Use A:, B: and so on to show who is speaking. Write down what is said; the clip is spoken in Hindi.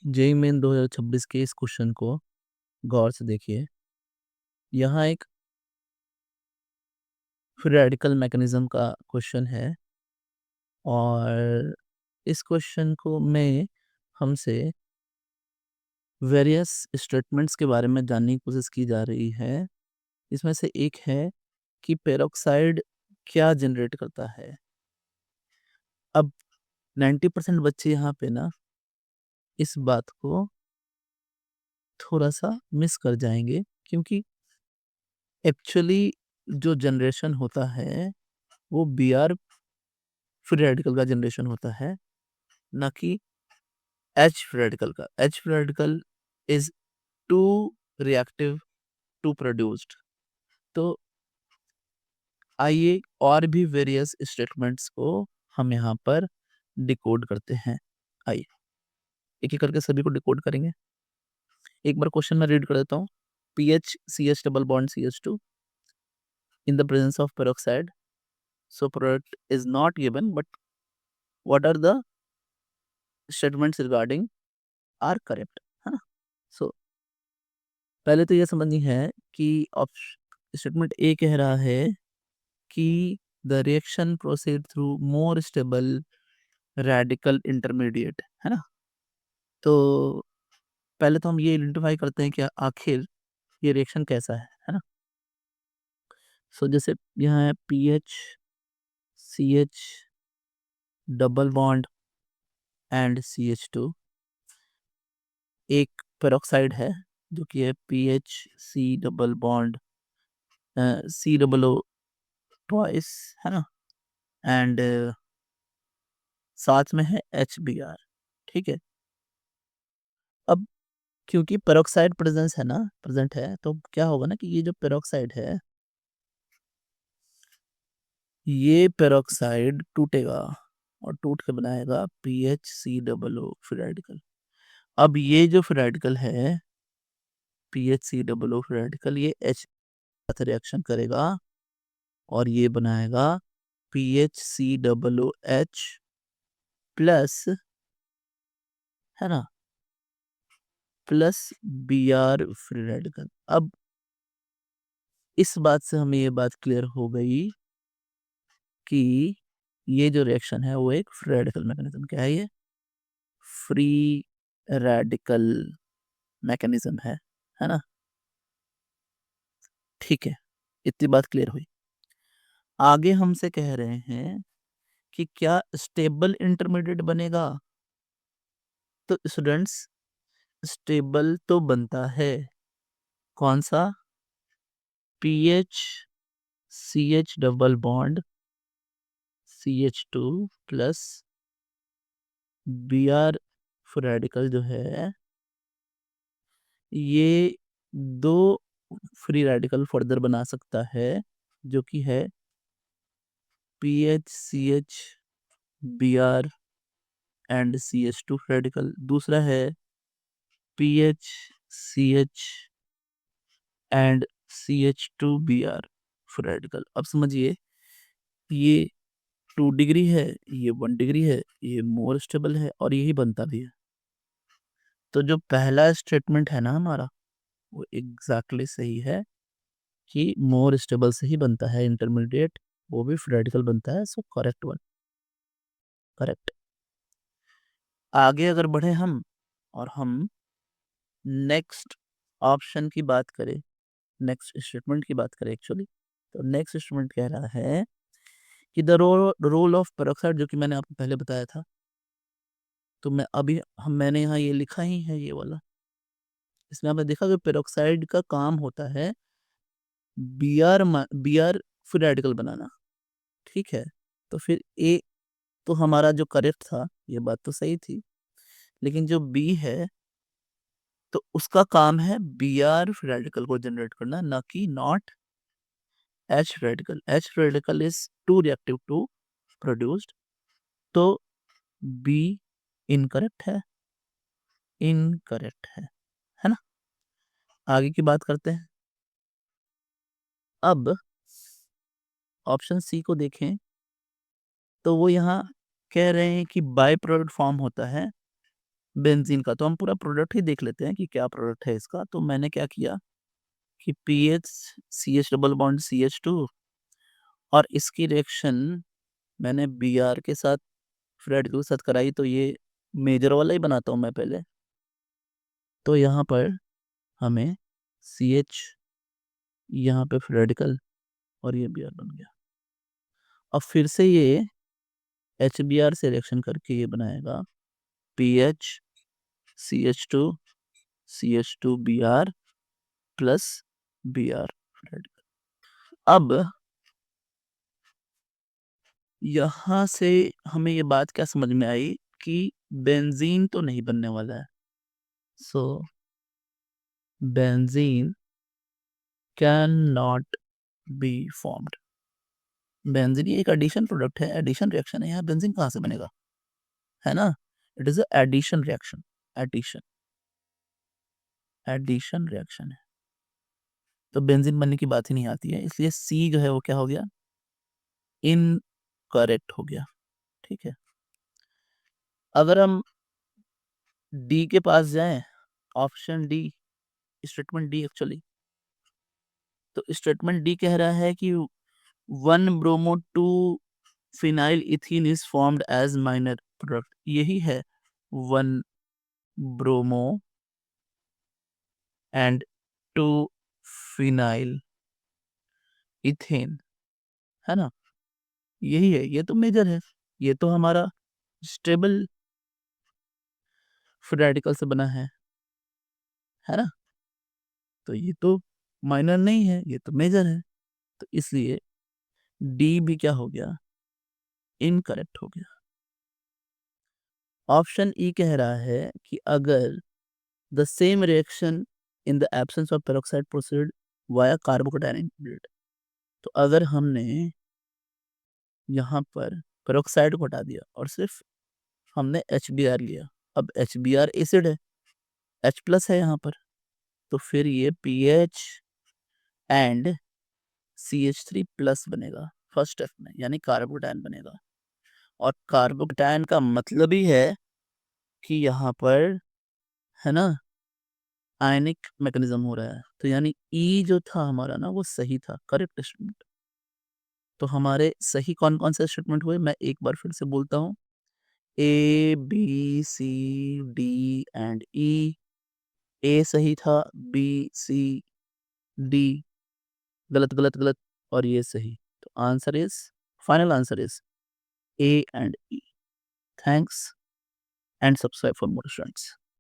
A: जेईई मेन 2026 के इस क्वेश्चन को गौर से देखिए। यहाँ एक फ्री रेडिकल मैकेनिज्म का क्वेश्चन है और इस क्वेश्चन को में हमसे वेरियस स्टेटमेंट्स के बारे में जानने की कोशिश की जा रही है। इसमें से एक है कि पेरोक्साइड क्या जनरेट करता है। अब 90% बच्चे यहाँ पे ना इस बात को थोड़ा-सा मिस कर जाएँगे क्योंकि एक्चुअली जो जनरेशन होता है वो बीआर फ्री रेडिकल का जनरेशन होता है, ना कि एच फ्री रेडिकल का। H free radical is too reactive to produced. तो आइए और भी वेरियस स्टेटमेंट्स को हम यहाँ पर डिकोड करते हैं। आइए, एक-एक करके सभी को डिकोड करेंगे। एक बार क्वेश्चन मैं रीड कर देता हूँ। PH CH double bond CH2 in the presence of peroxide. So product is not given, but what are the statements regarding are correct, है ना? So पहले तो ये समझनी है कि स्टेटमेंट ए कह रहा है कि the reaction proceed through more stable radical intermediate, है ना? तो पहले तो हम ये आइडेंटिफाई करते हैं कि आखिर ये रिएक्शन कैसा है ना? सो जैसे यहाँ है pH CH double bond and CH2 एक पेरोक्साइड है जो कि है PHC double bond C double O twice, है ना? एंड साथ में है HBr, ठीक है? अब क्योंकि पेरोक्साइड प्रेजेंट है, तो क्या होगा ना कि ये जो पेरोक्साइड है, ये पेरोक्साइड टूटेगा और टूट के बनाएगा PHC double O free radical. अब ये जो फ्री रेडिकल है PHC double O free radical, ये H साथ रिएक्शन करेगा और ये बनाएगा PHC डबल OH प्लस, है ना, प्लस Br फ्री रेडिकल। अब इस बात से हमें ये बात क्लियर हो गई कि ये जो रिएक्शन है वो एक फ्री रेडिकल मैकेनिज्म क्या है, ये फ्री रेडिकल मैकेनिज्म है ना? ठीक है, इतनी बात क्लियर हुई। आगे हमसे कह रहे हैं कि क्या स्टेबल इंटरमीडिएट बनेगा? तो स्टूडेंट्स स्टेबल तो बनता है, कौन सा? PH CH double bond CH2 plus Br free radical जो है, ये दो फ्री रेडिकल फर्दर बना सकता है जो कि है PHCH Br and CH2 radical. दूसरा है PHCH एंड CH2Br रेडिकल। अब समझिए, ये 2 डिग्री है, ये 1 डिग्री है, ये मोर स्टेबल है और यही बनता भी है। तो जो पहला स्टेटमेंट है ना हमारा, वो एग्जैक्टली सही है कि मोर स्टेबल से ही बनता है इंटरमीडिएट, वो भी फ्री रेडिकल बनता है। So correct one, correct. आगे अगर बढ़े हम और हम नेक्स्ट ऑप्शन की बात करें, नेक्स्ट स्टेटमेंट की बात करें एक्चुअली, तो नेक्स्ट स्टेटमेंट कह रहा है कि द रोल ऑफ पेरोक्साइड, जो कि मैंने आपको पहले बताया था, तो मैंने यहाँ ये लिखा ही है, ये वाला। इसमें आपने देखा कि पेरोक्साइड का काम होता है बीआर फ्री रेडिकल बनाना, ठीक है? तो फिर ए तो हमारा जो करेक्ट था, ये बात तो सही थी, लेकिन जो बी है तो उसका काम है बीआर फ्री रेडिकल को जनरेट करना, ना कि not H radical. H radical is too reactive to produced. तो बी इनकरेक्ट है, इनकरेक्ट है ना? आगे की बात करते हैं। अब ऑप्शन सी को देखें तो वो यहाँ कह रहे हैं कि बाय प्रोडक्ट फॉर्म होता है बेंजीन का। तो हम पूरा प्रोडक्ट ही देख लेते हैं कि क्या प्रोडक्ट है इसका। तो मैंने क्या किया कि pH CH double bond CH2 और इसकी रिएक्शन मैंने Br के साथ फ्रेड के साथ कराई, तो ये मेजर वाला ही बनाता हूँ मैं पहले। तो यहाँ पर हमें CH यहाँ पे रेडिकल और ये Br बन गया। अब फिर से ये HBr से रिएक्शन करके ये बनाएगा PH CH2 CH2Br plus Br radical. अब यहाँ से हमें ये बात क्या समझ में आई कि बेंजीन तो नहीं बनने वाला है। So benzene can not be formed. Benzene ये एक एडिशन प्रोडक्ट है, एडिशन रिएक्शन है, यहाँ बेंजीन कहाँ से बनेगा, है ना। It is addition reaction, addition addition reaction है, तो बेंजीन बनने की बात ही नहीं आती है। इसलिए सी जो है वो क्या हो गया, इनकरेक्ट हो गया। ठीक है, अगर हम डी के पास जाएं, option D, statement D actually, तो स्टेटमेंट डी कह रहा है कि 1 bromo 2 phenyl ethene is formed as minor product. यही है 1 ब्रोमो एंड 2 फिनाइल इथेन, है ना। यही है, ये तो मेजर है, ये तो हमारा स्टेबल फ्री रेडिकल से बना है ना। तो ये तो माइनर नहीं है, ये तो मेजर है। तो इसलिए डी भी क्या हो गया, इनकरेक्ट हो गया। ऑप्शन ई कह रहा है कि अगर the same reaction in the absence of peroxide proceed via carbocation, तो अगर हमने यहाँ पर पेरोक्साइड को हटा दिया और सिर्फ हमने HBr लिया, अब HBr एसिड है, H प्लस है यहाँ पर, तो फिर ये PH एंड CH3 प्लस बनेगा फर्स्ट स्टेप में, यानी कार्बोकेटायन बनेगा। और कार्बोकेटायन का मतलब ही है कि यहाँ पर, है ना, आयनिक मैकेनिज्म हो रहा है। तो यानी ई जो था हमारा ना, वो सही था, करेक्ट स्टेटमेंट। तो हमारे सही कौन कौन से स्टेटमेंट हुए, मैं एक बार फिर से बोलता हूँ, A B C D and E. A सही था, B C D गलत गलत गलत, और ये सही। तो answer is, final answer is A and E। Thanks and subscribe for more students.